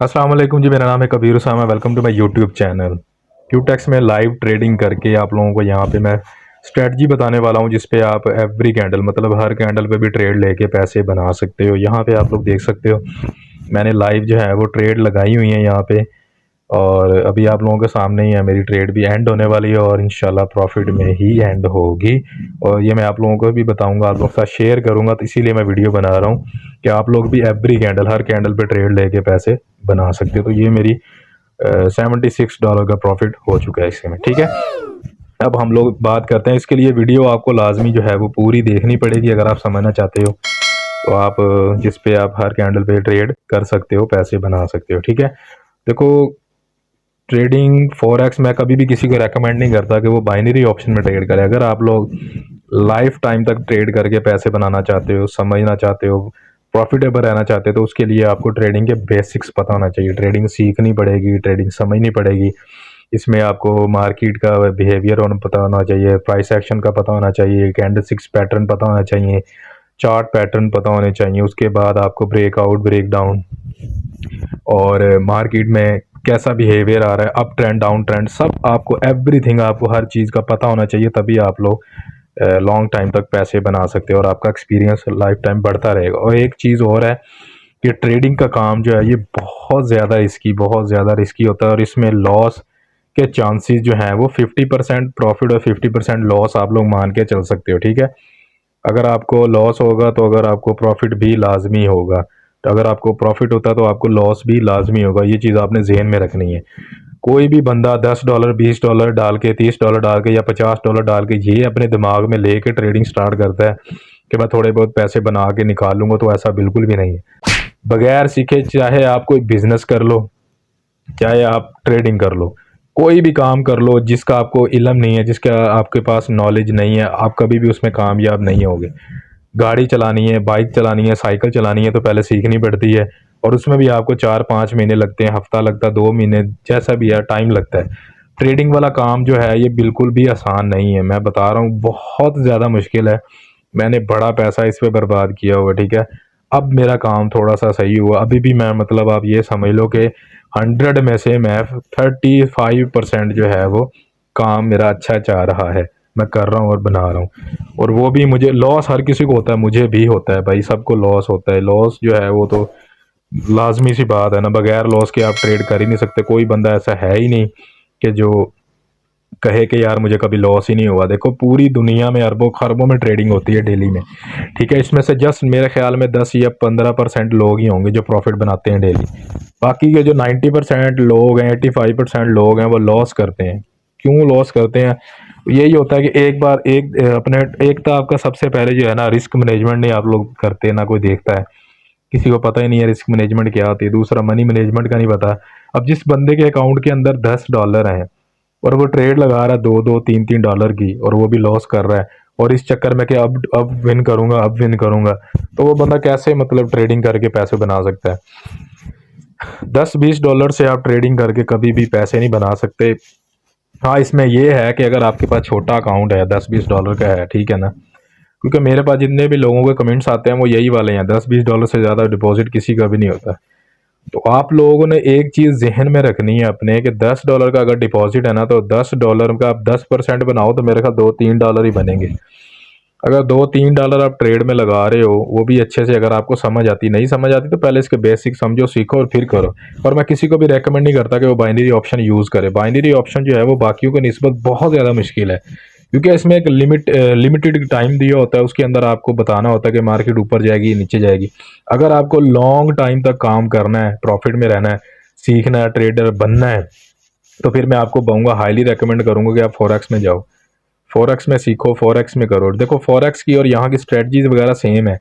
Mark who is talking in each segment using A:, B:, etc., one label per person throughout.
A: अस्सलाम वालेकुम जी। मेरा नाम है Kabir Usama. Welcome to my YouTube channel. Quotex में लाइव ट्रेडिंग करके आप लोगों को यहाँ पे मैं स्ट्रेटजी बताने वाला हूँ, जिस पे आप एवरी कैंडल मतलब हर कैंडल पे भी ट्रेड लेके पैसे बना सकते हो। यहाँ पे आप लोग देख सकते हो मैंने लाइव जो है वो ट्रेड लगाई हुई है यहाँ पे, और अभी आप लोगों के सामने ही है। मेरी ट्रेड भी एंड होने वाली है और इंशाल्लाह प्रॉफिट में ही एंड होगी। और ये मैं आप लोगों को भी बताऊंगा, आप लोगों के साथ शेयर करूंगा, तो इसीलिए मैं वीडियो बना रहा हूँ कि आप लोग भी एवरी कैंडल हर कैंडल पे ट्रेड लेके पैसे बना सकते हो। तो ये मेरी $76 का प्रॉफिट हो चुका है इसमें, ठीक है। अब हम लोग बात करते हैं, इसके लिए वीडियो आपको लाजमी जो है वो पूरी देखनी पड़ेगी अगर आप समझना चाहते हो। तो आप जिस पे आप हर कैंडल पे ट्रेड कर सकते हो, पैसे बना सकते हो, ठीक है। देखो, ट्रेडिंग फॉरेक्स मैं कभी भी किसी को रेकमेंड नहीं करता कि वो बाइनरी ऑप्शन में ट्रेड करे। अगर आप लोग लाइफ टाइम तक ट्रेड करके पैसे बनाना चाहते हो, समझना चाहते हो, प्रॉफिटेबल रहना चाहते हो, तो उसके लिए आपको ट्रेडिंग के बेसिक्स पता होना चाहिए। ट्रेडिंग सीखनी पड़ेगी, ट्रेडिंग समझनी पड़ेगी। इसमें आपको मार्केट का बिहेवियर होना पता होना चाहिए, प्राइस एक्शन का पता होना चाहिए, कैंडल सिक्स पैटर्न पता होना चाहिए, चार्ट पैटर्न पता होने चाहिए। उसके बाद आपको ब्रेकआउट, ब्रेक डाउन और मार्केट में कैसा बिहेवियर आ रहा है, अप ट्रेंड, डाउन ट्रेंड, सब आपको एवरीथिंग, आपको हर चीज़ का पता होना चाहिए। तभी आप लोग लॉन्ग टाइम तक पैसे बना सकते हो और आपका एक्सपीरियंस लाइफ टाइम बढ़ता रहेगा। और एक चीज़ और है कि ट्रेडिंग का काम जो है ये बहुत ज़्यादा रिस्की होता है, और इसमें लॉस के चांसेस जो हैं वो 50% प्रॉफिट और 50% लॉस आप लोग मान के चल सकते हो, ठीक है। अगर आपको लॉस होगा तो अगर आपको प्रॉफिट भी लाजमी होगा, तो अगर आपको प्रॉफिट होता है तो आपको लॉस भी लाजमी होगा। ये चीज़ आपने जहन में रखनी है। कोई भी बंदा $10, $20 डाल के, $30 डाल के या $50 डाल के ये अपने दिमाग में लेके ट्रेडिंग स्टार्ट करता है कि मैं थोड़े बहुत पैसे बना के निकाल लूँगा, तो ऐसा बिल्कुल भी नहीं है। बगैर सीखे चाहे आप कोई बिजनेस कर लो, चाहे आप ट्रेडिंग कर लो, कोई भी काम कर लो जिसका आपको इल्म नहीं है, जिसका आपके पास नॉलेज नहीं है, आप कभी भी उसमें कामयाब नहीं होगे। गाड़ी चलानी है, बाइक चलानी है, साइकिल चलानी है, तो पहले सीखनी पड़ती है, और उसमें भी आपको 4-5 महीने लगते हैं, हफ्ता लगता है, 2 महीने, जैसा भी है टाइम लगता है। ट्रेडिंग वाला काम जो है ये बिल्कुल भी आसान नहीं है, मैं बता रहा हूँ, बहुत ज़्यादा मुश्किल है। मैंने बड़ा पैसा इस पर बर्बाद किया हुआ, ठीक है। अब मेरा काम थोड़ा सा सही हुआ, अभी भी मैं मतलब आप ये समझ लो कि 100 में से मैं 35% जो है वो काम मेरा अच्छा जा रहा है, मैं कर रहा हूँ और बना रहा हूँ। और वो भी, मुझे लॉस हर किसी को होता है, मुझे भी होता है भाई, सबको लॉस होता है। लॉस जो है वो तो लाजमी सी बात है ना, बगैर लॉस के आप ट्रेड कर ही नहीं सकते। कोई बंदा ऐसा है ही नहीं कि जो कहे कि यार मुझे कभी लॉस ही नहीं हुआ। देखो, पूरी दुनिया में अरबों खरबों में ट्रेडिंग होती है डेली में, ठीक है। इसमें से जस्ट मेरे ख्याल में 10 या 15% लोग ही होंगे जो प्रॉफिट बनाते हैं डेली। बाकी के जो 90% लोग हैं, 85% लोग हैं, वो लॉस करते हैं। क्यों लॉस करते हैं? यही होता है कि एक बार अपने एक तो आपका सबसे पहले जो है ना, रिस्क मैनेजमेंट नहीं आप लोग करते ना, कोई देखता है, किसी को पता ही नहीं है रिस्क मैनेजमेंट क्या होती है। दूसरा, मनी मैनेजमेंट का नहीं पता। अब जिस बंदे के अकाउंट के अंदर $10 हैं और वो ट्रेड लगा रहा है 2-2, 3-3 डॉलर की, और वो भी लॉस कर रहा है, और इस चक्कर में कि अब विन करूंगा, अब विन करूंगा, तो वो बंदा कैसे मतलब ट्रेडिंग करके पैसे बना सकता है? $10-20 से आप ट्रेडिंग करके कभी भी पैसे नहीं बना सकते। हाँ, इसमें ये है कि अगर आपके पास छोटा अकाउंट है, $10-20 का है, ठीक है ना, क्योंकि मेरे पास जितने भी लोगों के कमेंट्स आते हैं वो यही वाले हैं, $10-20 से ज़्यादा डिपॉजिट किसी का भी नहीं होता। तो आप लोगों ने एक चीज़ जहन में रखनी है अपने, कि $10 का अगर डिपॉजिट है ना, तो $10 का आप 10% बनाओ तो मेरे ख्याल $2-3 ही बनेंगे। अगर $2-3 आप ट्रेड में लगा रहे हो, वो भी अच्छे से, अगर आपको समझ आती, नहीं समझ आती तो पहले इसके बेसिक समझो, सीखो और फिर करो। और मैं किसी को भी रेकमेंड नहीं करता कि वो बाइनरी ऑप्शन यूज़ करे। बाइनरी ऑप्शन जो है वो बाकियों के निस्बत बहुत ज़्यादा मुश्किल है, क्योंकि इसमें एक लिमिटेड टाइम दिया होता है, उसके अंदर आपको बताना होता है कि मार्केट ऊपर जाएगी, नीचे जाएगी। अगर आपको लॉन्ग टाइम तक काम करना है, प्रॉफिट में रहना है, सीखना है, ट्रेडर बनना है, तो फिर मैं आपको कहूँगा, हाईली रेकमेंड करूँगा कि आप फॉरेक्स में जाओ, फॉरेक्स में सीखो, फॉरेक्स में करो। देखो, फॉरेक्स की और यहाँ की स्ट्रेटजीज वगैरह सेम है,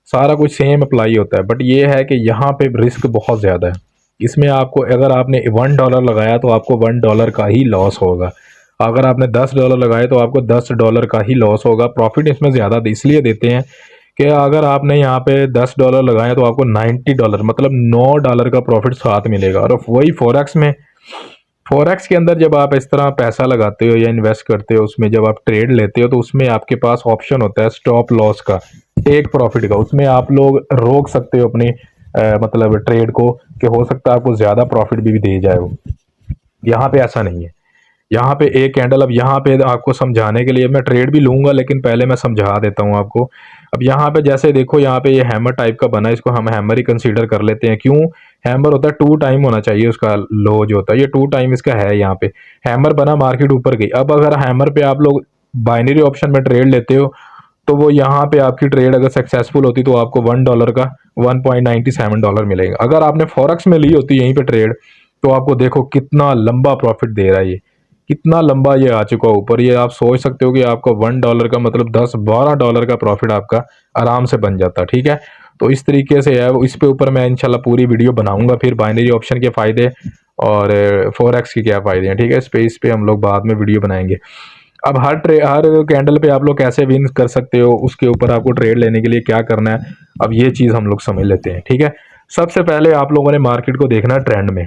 A: सारा कुछ सेम अप्लाई होता है, बट ये है कि यहाँ पे रिस्क बहुत ज़्यादा है। इसमें आपको, अगर आपने $1 लगाया तो आपको $1 का ही लॉस होगा। अगर आपने $10 लगाए तो आपको $10 का ही लॉस होगा। प्रॉफिट इसमें ज़्यादा इसलिए देते हैं कि अगर आपने यहाँ पे $10 लगाए तो आपको $90 मतलब $9 का प्रॉफिट साथ मिलेगा। और वही फॉरेक्स के अंदर जब आप इस तरह पैसा लगाते हो या इन्वेस्ट करते हो, उसमें जब आप ट्रेड लेते हो, तो उसमें आपके पास ऑप्शन होता है स्टॉप लॉस का, टेक प्रॉफिट का। उसमें आप लोग रोक सकते हो अपनी मतलब ट्रेड को, कि हो सकता है आपको ज़्यादा प्रॉफिट भी दे जाए वो। यहाँ पे ऐसा नहीं है। यहाँ पे एक कैंडल, अब यहाँ पे आपको समझाने के लिए मैं ट्रेड भी लूंगा, लेकिन पहले मैं समझा देता हूँ आपको। अब यहाँ पे जैसे देखो, यहाँ पे ये हैमर टाइप का बना है, इसको हम हैमर ही कंसीडर कर लेते हैं। क्यों? हैमर होता है टू टाइम होना चाहिए उसका लो जो होता है, ये टू टाइम इसका है। यहाँ पे हैमर बना, मार्केट ऊपर गई। अब अगर हैमर पे आप लोग बाइनरी ऑप्शन में ट्रेड लेते हो, तो वो यहाँ पे आपकी ट्रेड अगर सक्सेसफुल होती तो आपको $1 का $1.97 मिलेगा। अगर आपने फॉरेक्स में ली होती यहीं पे ट्रेड, तो आपको देखो कितना लंबा प्रॉफिट दे रहा है ये, कितना लंबा ये आ चुका है ऊपर। ये आप सोच सकते हो कि आपका $1 का मतलब $10-12 का प्रॉफिट आपका आराम से बन जाता। ठीक है, तो इस तरीके से है। इस पे ऊपर मैं इंशाल्लाह पूरी वीडियो बनाऊंगा, फिर बाइनरी ऑप्शन के फायदे और फॉरेक्स के क्या फायदे हैं। ठीक है, इस पे हम लोग बाद में वीडियो बनाएंगे। अब हर कैंडल पे आप लोग कैसे विन कर सकते हो, उसके ऊपर आपको ट्रेड लेने के लिए क्या करना है, अब ये चीज़ हम लोग समझ लेते हैं। ठीक है, सबसे पहले आप लोगों ने मार्केट को देखना है ट्रेंड में,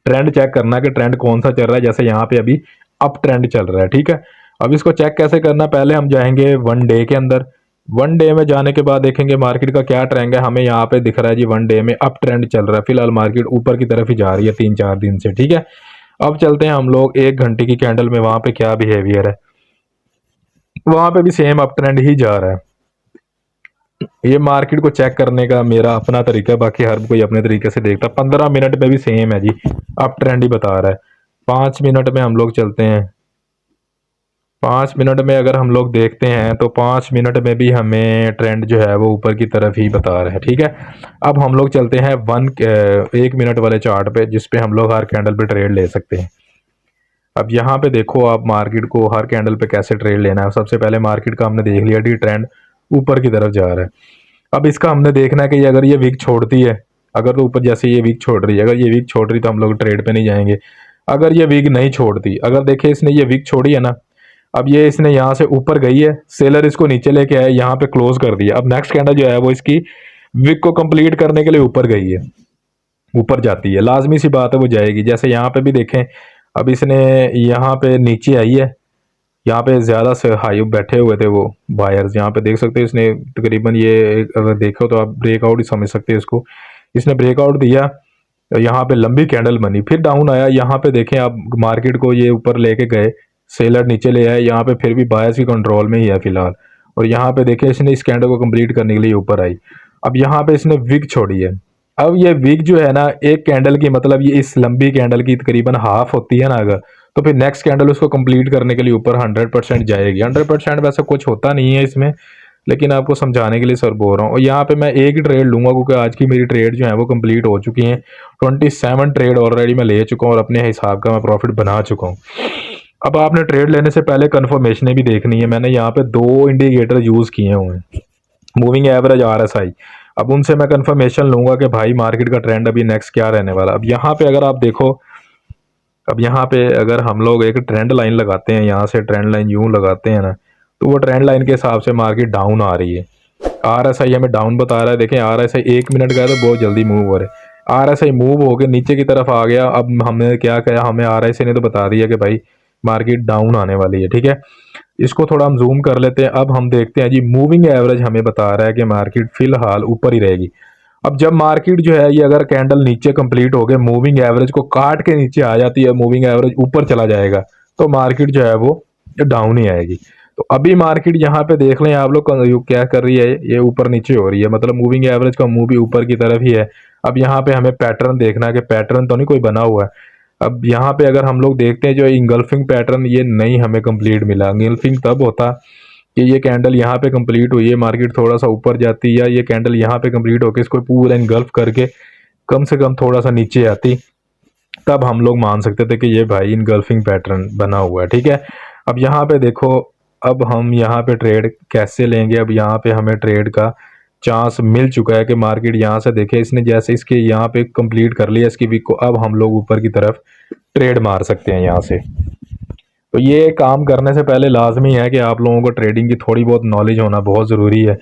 A: ट्रेंड चेक करना है कि ट्रेंड कौन सा चल रहा है। जैसे यहाँ पे अभी अप ट्रेंड चल रहा है। ठीक है, अब इसको चेक कैसे करना, पहले हम जाएंगे 1 डे के अंदर। 1 डे में जाने के बाद देखेंगे मार्केट का क्या ट्रेंड है। हमें यहाँ पे दिख रहा है जी 1 डे में अप ट्रेंड चल रहा है, फिलहाल मार्केट ऊपर की तरफ ही जा रही है 3-4 दिन से। ठीक है, अब चलते हैं हम लोग 1 घंटे की कैंडल में, वहां पे क्या बिहेवियर है। वहां पे भी सेम अप ट्रेंड ही जा रहा है। ये मार्केट को चेक करने का मेरा अपना तरीका है, बाकी हर कोई अपने तरीके से देखता है। 15 मिनट में भी सेम है जी, अप ट्रेंड ही बता रहा है। 5 मिनट में हम लोग चलते हैं, 5 मिनट में अगर हम लोग देखते हैं तो 5 मिनट में भी हमें ट्रेंड जो है वो ऊपर की तरफ ही बता रहा है। ठीक है, अब हम लोग चलते हैं 1 मिनट वाले चार्ट पे, जिसपे हम लोग हर कैंडल पे ट्रेड ले सकते हैं। अब यहाँ पे देखो आप मार्केट को हर कैंडल पे कैसे ट्रेड लेना है। सबसे पहले मार्केट का हमने देख लिया कि ट्रेंड ऊपर की तरफ जा रहा है। अब इसका हमने देखना है कि अगर ये वीक छोड़ती है, अगर तो ऊपर जैसे ये वीक छोड़ रही है, अगर ये वीक छोड़ रही तो हम लोग ट्रेड पे नहीं जाएंगे। अगर ये वीक नहीं छोड़ती, अगर देखिए इसने ये वीक छोड़ी है ना, अब ये इसने यहाँ से ऊपर गई है, सेलर इसको नीचे लेके आया, यहाँ पे क्लोज कर दिया। अब नेक्स्ट कैंडल जो है वो इसकी वीक को कंप्लीट करने के लिए ऊपर गई है, ऊपर जाती है, लाजमी सी बात है वो जाएगी। जैसे यहाँ पे भी देखें, अब इसने यहाँ पे नीचे आई है, यहाँ पे ज़्यादा से हाई बैठे हुए थे वो बायर्स। यहाँ पे देख सकते हैं इसने तकरीबन ये अगर देखो तो आप ब्रेकआउट ही समझ सकते हैं इसको। इसने ब्रेकआउट दिया, यहाँ पे लंबी कैंडल बनी, फिर डाउन आया। यहाँ पे देखें आप मार्केट को ये ऊपर लेके गए, सेलर नीचे ले आए, यहाँ पे फिर भी बायर्स की कंट्रोल में ही है फिलहाल। और यहाँ पे देखें इसने इस कैंडल को कंप्लीट करने के लिए ऊपर आई। अब यहाँ पे इसने विक छोड़ी है। अब ये विक जो है ना, एक कैंडल की मतलब ये इस लंबी कैंडल की तकरीबन हाफ होती है ना, अगर तो फिर नेक्स्ट कैंडल उसको कंप्लीट करने के लिए ऊपर 100% जाएगी। 100% वैसे कुछ होता नहीं है इसमें, लेकिन आपको समझाने के लिए सर बोल रहा हूँ। और यहाँ पे मैं एक ही ट्रेड लूंगा, क्योंकि आज की मेरी ट्रेड जो है वो कंप्लीट हो चुकी है। 27 ट्रेड ऑलरेडी मैं ले चुका हूँ और अपने हिसाब का मैं प्रॉफिट बना चुका हूँ। अब आपने ट्रेड लेने से पहले कंफर्मेशन भी देखनी है। मैंने यहाँ पे 2 इंडिकेटर यूज़ किए हुए हैं, मूविंग एवरेज, RSI। अब उनसे मैं कंफर्मेशन लूंगा कि भाई मार्केट का ट्रेंड अभी नेक्स्ट क्या रहने वाला। अब यहाँ पे अगर आप देखो, अब यहाँ पे अगर हम लोग एक ट्रेंड लाइन लगाते हैं, यहाँ से ट्रेंड लाइन यूं लगाते हैं ना, तो वो ट्रेंड लाइन के हिसाब से मार्केट डाउन आ रही है। RSI हमें डाउन बता रहा है। देखें RSI 1 मिनट का है तो बहुत जल्दी मूव हो रहा है। RSI मूव होकर नीचे की तरफ आ गया। अब हमने क्या किया, हमें RSI ने तो बता दिया कि भाई मार्केट डाउन आने वाली है। ठीक है, इसको थोड़ा हम जूम कर लेते हैं। अब हम देखते हैं जी, मूविंग एवरेज हमें बता रहा है कि मार्केट फिलहाल ऊपर ही रहेगी। अब जब मार्केट जो है ये अगर कैंडल नीचे कंप्लीट हो गए, मूविंग एवरेज को काट के नीचे आ जाती है, मूविंग एवरेज ऊपर चला जाएगा, तो मार्केट जो है वो डाउन ही आएगी। तो अभी मार्केट यहाँ पे देख लें आप लोग क्या कर रही है, ये ऊपर नीचे हो रही है, मतलब मूविंग एवरेज का मूव भी ऊपर की तरफ ही है। अब यहाँ पे हमें पैटर्न देखना है कि पैटर्न तो नहीं कोई बना हुआ है। अब यहाँ पे अगर हम लोग देखते हैं जो इंगल्फिंग पैटर्न, ये नहीं हमें कंप्लीट मिला। इंगल्फिंग तब होता कि ये कैंडल यहाँ पे कंप्लीट हुई है, मार्केट थोड़ा सा ऊपर जाती, या ये कैंडल यहाँ पे कंप्लीट होकर इसको पूरा इनगल्फ करके कम से कम थोड़ा सा नीचे आती, तब हम लोग मान सकते थे कि ये भाई इनगल्फिंग पैटर्न बना हुआ है। ठीक है, अब यहाँ पे देखो, अब हम यहाँ पे ट्रेड कैसे लेंगे। अब यहाँ पे हमें ट्रेड का चांस मिल चुका है कि मार्केट यहाँ से देखे, इसने जैसे इसके यहाँ पे कंप्लीट कर लिया इसकी वीक को, अब हम लोग ऊपर की तरफ ट्रेड मार सकते हैं यहाँ से। तो ये काम करने से पहले लाजमी है कि आप लोगों को ट्रेडिंग की थोड़ी बहुत नॉलेज होना बहुत ज़रूरी है।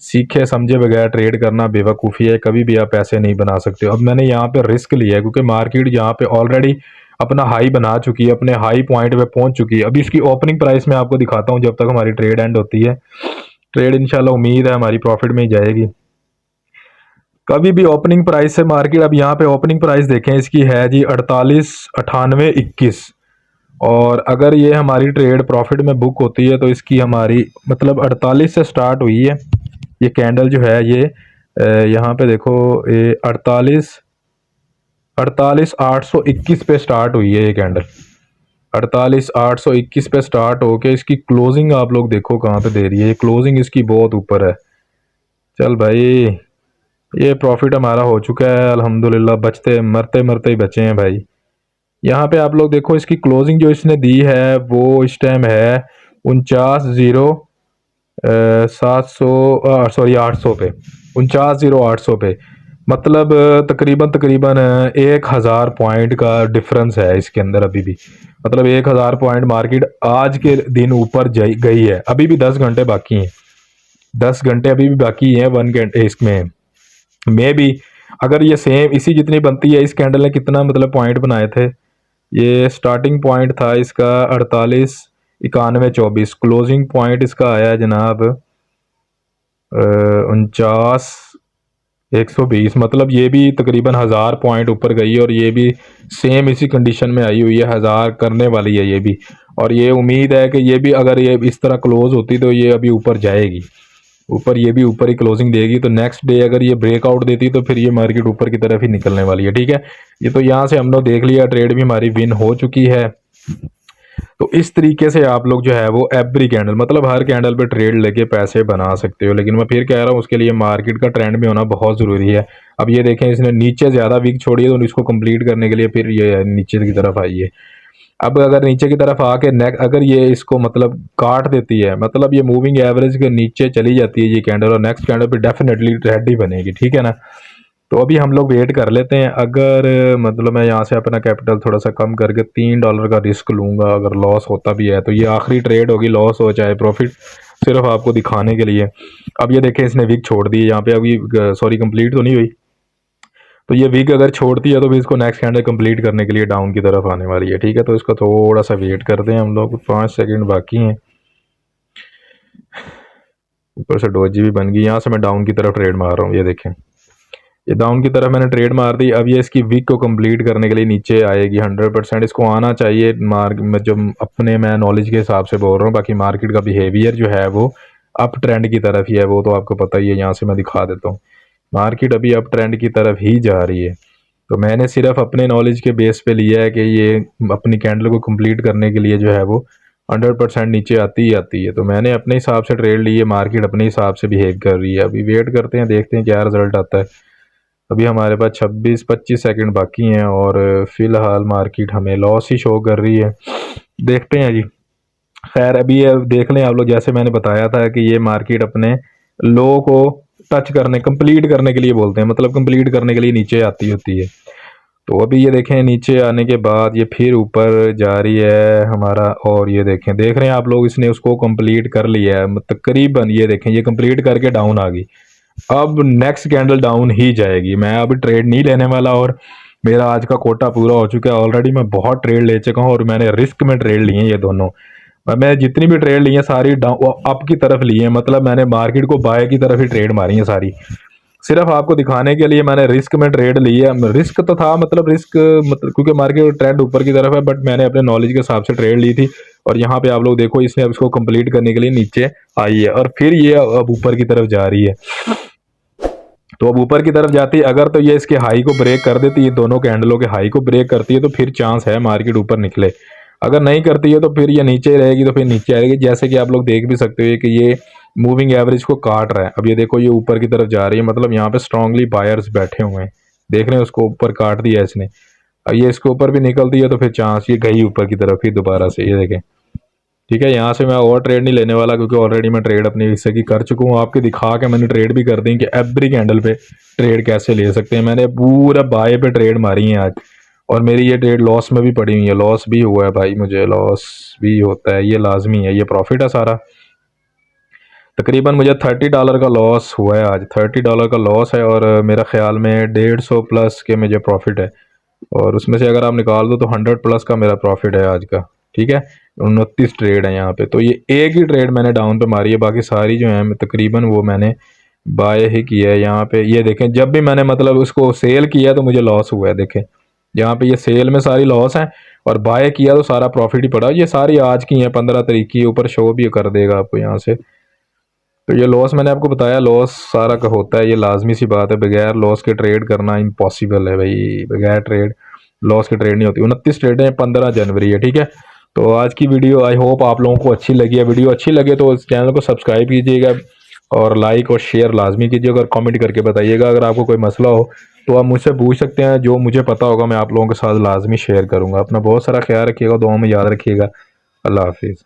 A: सीखे समझे बगैर ट्रेड करना बेवकूफ़ी है, कभी भी आप पैसे नहीं बना सकते। अब मैंने यहाँ पे रिस्क लिया है क्योंकि मार्केट यहाँ पे ऑलरेडी अपना हाई बना चुकी है, अपने हाई पॉइंट पे पहुंच चुकी है। अभी इसकी ओपनिंग प्राइस मैं आपको दिखाता हूँ जब तक हमारी ट्रेड एंड होती है। ट्रेड इंशाल्लाह उम्मीद है हमारी प्रॉफिट में ही जाएगी। कभी भी ओपनिंग प्राइस से मार्केट, अब यहाँ पे ओपनिंग प्राइस देखें इसकी है जी 48,98,21। और अगर ये हमारी ट्रेड प्रॉफिट में बुक होती है तो इसकी हमारी मतलब 48 से स्टार्ट हुई है ये कैंडल जो है ये यहाँ पे देखो ये 48,821 पे स्टार्ट हुई है ये कैंडल। 48,821 पे स्टार्ट होके इसकी क्लोजिंग आप लोग देखो कहाँ पे दे रही है, ये क्लोजिंग इसकी बहुत ऊपर है। चल भाई ये प्रॉफिट हमारा हो चुका है अल्हम्दुलिल्लाह, बचते मरते मरते ही बचे हैं भाई। यहाँ पे आप लोग देखो इसकी क्लोजिंग जो इसने दी है वो इस टाइम है 800 पे, 49,800 पे। मतलब तकरीबन तकरीबन 1,000 पॉइंट का डिफरेंस है इसके अंदर अभी भी। मतलब 1,000 पॉइंट मार्केट आज के दिन ऊपर गई है। अभी भी 10 घंटे बाकी हैं, 10 घंटे अभी भी बाकी हैं 1 घंटे इसमें। मे भी अगर ये सेम इसी जितनी बनती है, इस कैंडल ने कितना मतलब पॉइंट बनाए थे, ये स्टार्टिंग पॉइंट था इसका 48,91,24, क्लोजिंग पॉइंट इसका आया जनाब 49,120। मतलब ये भी तकरीबन 1,000 पॉइंट ऊपर गई है और ये भी सेम इसी कंडीशन में आई हुई है, 1,000 करने वाली है ये भी। और ये उम्मीद है कि ये भी अगर ये इस तरह क्लोज होती तो ये अभी ऊपर जाएगी, ऊपर ये भी ऊपर ही क्लोजिंग देगी। तो नेक्स्ट डे अगर ये ब्रेकआउट देती तो फिर ये मार्केट ऊपर की तरफ ही निकलने वाली है। ठीक है, ये तो यहाँ से हम लोग देख लिया, ट्रेड भी हमारी विन हो चुकी है। तो इस तरीके से आप लोग जो है वो एवरी कैंडल मतलब हर कैंडल पे ट्रेड लेके पैसे बना सकते हो। लेकिन मैं फिर कह रहा हूँ उसके लिए मार्केट का ट्रेंड में होना बहुत ज़रूरी है। अब ये देखें इसने नीचे ज़्यादा वीक छोड़ी है तो इसको कंप्लीट करने के लिए फिर ये नीचे की तरफ आई है। अब अगर नीचे की तरफ आके अगर ये इसको मतलब काट देती है, मतलब ये मूविंग एवरेज के नीचे चली जाती है ये कैंडल, और नेक्स्ट कैंडल पे डेफिनेटली रेड ही बनेगी। ठीक है ना, तो अभी हम लोग वेट कर लेते हैं। अगर मतलब मैं यहाँ से अपना कैपिटल थोड़ा सा कम करके $3 का रिस्क लूँगा, अगर लॉस होता भी है तो ये आखिरी ट्रेड होगी, लॉस हो चाहे प्रॉफिट, सिर्फ आपको दिखाने के लिए। अब ये देखें इसने विक छोड़ दी यहाँ पे, अभी सॉरी कंप्लीट तो नहीं हुई। तो ये वीक अगर छोड़ती है तो फिर इसको नेक्स्ट कैंडल कंप्लीट करने के लिए डाउन की तरफ आने वाली है। ठीक है, तो इसका थोड़ा सा वेट करते हैं हम लोग, 5 सेकंड बाकी हैं। ऊपर से डोजी भी बन गई, यहाँ से मैं डाउन की तरफ ट्रेड मार रहा हूँ। ये देखें ये डाउन की तरफ मैंने ट्रेड मार दी। अब ये इसकी वीक को कंप्लीट करने के लिए नीचे आएगी 100%, इसको आना चाहिए। जो अपने मैं नॉलेज के हिसाब से बोल रहा हूँ, बाकी मार्केट का बिहेवियर जो है वो अप ट्रेंड की तरफ ही है, वो तो आपको पता ही है। यहाँ से मैं दिखा देता हूँ, मार्केट अभी अप ट्रेंड की तरफ ही जा रही है। तो मैंने सिर्फ अपने नॉलेज के बेस पे लिया है कि ये अपनी कैंडल को कंप्लीट करने के लिए जो है वो 100% नीचे आती ही आती है। तो मैंने अपने हिसाब से ट्रेड ली है, मार्केट अपने हिसाब से बिहेव कर रही है। अभी वेट करते हैं, देखते हैं क्या रिजल्ट आता है। अभी हमारे पास 26-25 सेकंड बाकी हैं और फिलहाल मार्केट हमें लॉस ही शो कर रही है। देखते हैं जी। खैर अभी देख लें आप लोग, जैसे मैंने बताया था कि ये मार्केट अपने लो को टच करने कंप्लीट करने के लिए बोलते हैं, मतलब कंप्लीट करने के लिए नीचे आती होती है। तो अभी ये देखें नीचे आने के बाद ये फिर ऊपर जा रही है हमारा, और ये देखें देख रहे हैं आप लोग, इसने उसको कंप्लीट कर लिया है तकरीबन। ये देखें ये कंप्लीट करके डाउन आ गई। अब नेक्स्ट कैंडल डाउन ही जाएगी। मैं अभी ट्रेड नहीं लेने वाला और मेरा आज का कोटा पूरा हो चुका है ऑलरेडी। मैं बहुत ट्रेड ले चुका हूँ और मैंने रिस्क में ट्रेड लिए हैं ये दोनों। मैं जितनी भी ट्रेड ली है सारी अप की तरफ ली है, मतलब मैंने मार्केट को बाय की तरफ ही ट्रेड मारी है सारी। सिर्फ आपको दिखाने के लिए मैंने रिस्क में ट्रेड ली है। रिस्क तो था, मतलब रिस्क मतलब क्योंकि मार्केट ट्रेंड ऊपर की तरफ है, बट मैंने अपने नॉलेज के हिसाब से ट्रेड ली थी। और यहाँ पे आप लोग देखो इसने अब इसको कंप्लीट करने के लिए नीचे आई है और फिर ये अब ऊपर की तरफ जा रही है। तो अब ऊपर की तरफ जाती है, अगर तो ये इसके हाई को ब्रेक कर देती है, दोनों कैंडलों के हाई को ब्रेक करती है तो फिर चांस है मार्केट ऊपर निकले। अगर नहीं करती है तो फिर ये नीचे रहेगी, तो फिर नीचे आएगी। जैसे कि आप लोग देख भी सकते हो कि ये मूविंग एवरेज को काट रहा है। अब ये देखो ये ऊपर की तरफ जा रही है, मतलब यहाँ पे स्ट्रांगली बायर्स बैठे हुए हैं, देख रहे हैं उसको ऊपर काट दिया इसने। अब ये इसके ऊपर भी निकलती है तो फिर चांस ये गई ऊपर की तरफ ही दोबारा से, ये देखें। ठीक है, यहाँ से मैं और ट्रेड नहीं लेने वाला क्योंकि ऑलरेडी मैं ट्रेड अपनी हिस्से की कर चुका हूँ। आपके दिखा के मैंने ट्रेड भी कर दी कि एवरी कैंडल पे ट्रेड कैसे ले सकते हैं। मैंने पूरा बाय पे ट्रेड मारी है आज, और मेरी ये ट्रेड लॉस में भी पड़ी हुई है। लॉस भी हुआ है भाई, मुझे लॉस भी होता है, ये लाजमी है। ये प्रॉफिट है सारा, तकरीबन मुझे $30 का लॉस हुआ है आज। $30 का लॉस है और मेरा ख्याल में 150 प्लस के मुझे प्रॉफिट है। और उसमें से अगर आप निकाल दो तो 100 प्लस का मेरा प्रॉफिट है आज का। ठीक है, 29 ट्रेड है यहाँ पे। तो ये एक ही ट्रेड मैंने डाउन पे मारी है, बाकी सारी जो है तकरीबन वो मैंने बाय ही किया है यहाँ पे। ये देखें जब भी मैंने मतलब उसको सेल किया तो मुझे लॉस हुआ है। देखें यहाँ पे ये सेल में सारी लॉस है और बाय किया तो सारा प्रॉफिट ही पड़ा। ये सारी आज की हैं, 15 तारीख की, ऊपर शो भी कर देगा आपको यहाँ से। तो ये लॉस मैंने आपको बताया, लॉस सारा का होता है, ये लाजमी सी बात है। बगैर लॉस के ट्रेड करना इम्पॉसिबल है भाई, बगैर ट्रेड लॉस के ट्रेड नहीं होती। 29 ट्रेड है, 15 जनवरी है, ठीक है। तो आज की वीडियो आई होप आप लोगों को अच्छी लगी है। वीडियो अच्छी लगे तो इस चैनल को सब्सक्राइब कीजिएगा और लाइक और शेयर लाजमी कीजिएगा और कमेंट करके बताइएगा। अगर आपको कोई मसला हो तो आप मुझसे पूछ सकते हैं, जो मुझे पता होगा मैं आप लोगों के साथ लाजमी शेयर करूँगा। अपना बहुत सारा ख्याल रखिएगा, दुआ में याद रखिएगा। अल्लाह हाफिज़।